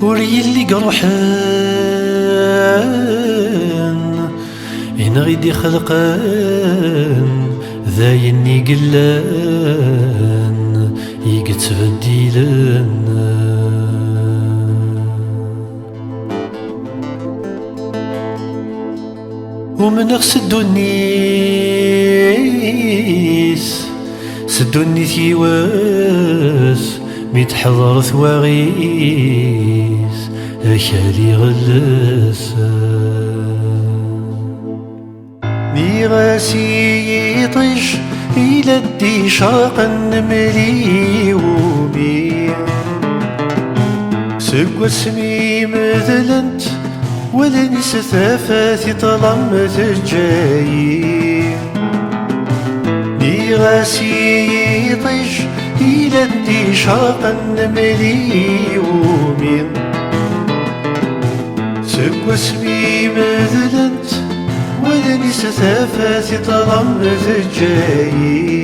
وري اللي قرحان إن غيدي خلقان ذايني قلان يقتبديلان ومن سدو النيس سدو النيس يواس ميتحضر ثواغيس أكالي غلاسا ني غاسي يطيش إلى الدي شاقا نملي وبي سقوى اسمي مثلنت ولا نسى ثافاتي طلمت الجاي ني غاسي يطيش إلى الدي شاقا نملي ومين سقوى اسمي مثلنت ولا نسى ثافاتي طلمت الجاي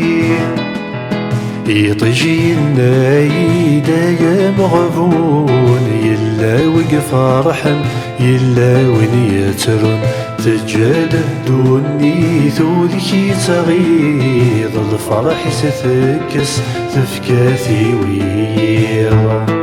يطيجي النايدة يا مغبون يلا وقف فرحا يلا ونيترون تجاله دوني ثولكي تغيظ الفرح ستكس تفكاثي ويا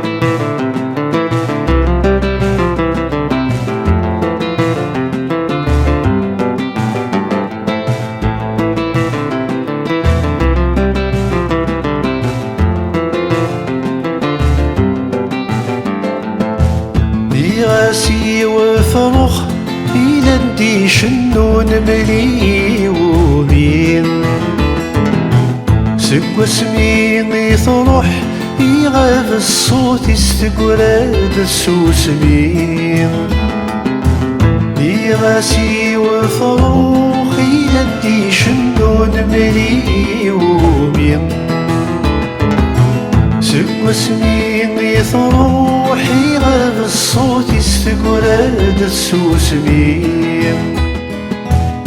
راسي وفرخ إلى ندي شنو نملي وبين سقوى سميني ثروح يغاب الصوت يستقراد السوسمين راسي وفرخ إلى ندي شنو نملي وبين سقوى سميني ثروح يغاب الصوت يستقراد السوسمين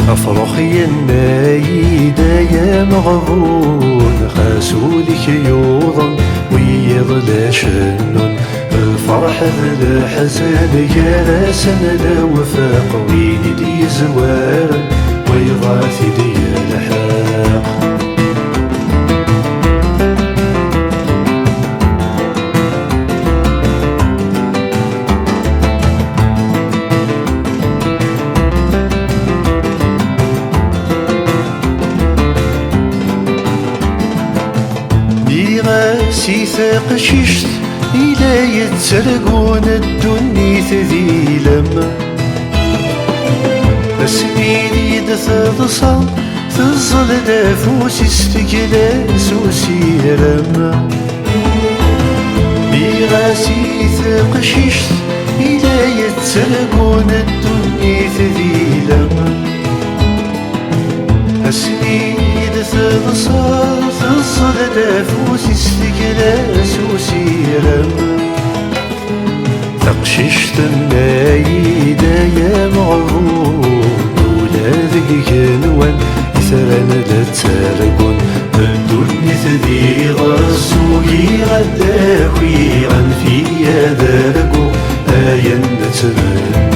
أفرخي النايدة يا مغبون خاسولك يوضن ويضل شنون الفرح ذا حزن يا راسن لا وفاق ويني دي زوار ويضاثي دي الحاق راسي ثاق شيشت إلا يتسرقون الدنيا ذي لما اسميني دثاضصا تظل دافوس استقلاس وسيرما راسي ثاق شيشت إلا يتسرقون الدنيا ذي لما اسميني دثاضصا تظل دافوس استقلاس وسيرما تقششت النايدة يا مغرور ولادك كنوان يثران لا تسارقون الدنيا ذي غرسوي غداوي غنفيا دارقو آيا نتمني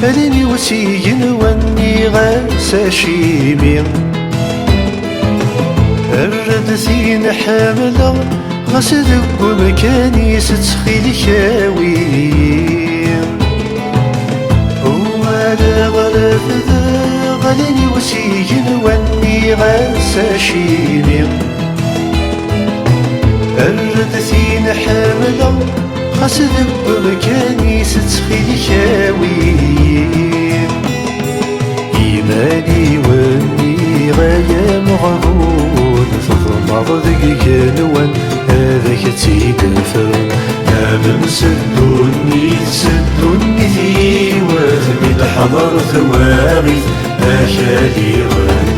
أرني وسيين واني غاسا شيمين الردثين حاملة غسدك ومكاني ستخيل خاويين وعلى غرف ذا غلني وسيين واني غاسا شيمين الردثين حاملة غسدك ومكاني ستخيل خاويين إيماني واني غاية مغبون تضمض ذيك كنوان هذاك تيدفر من سدوني ذي وثمي الحضر ثواغي أكالي غني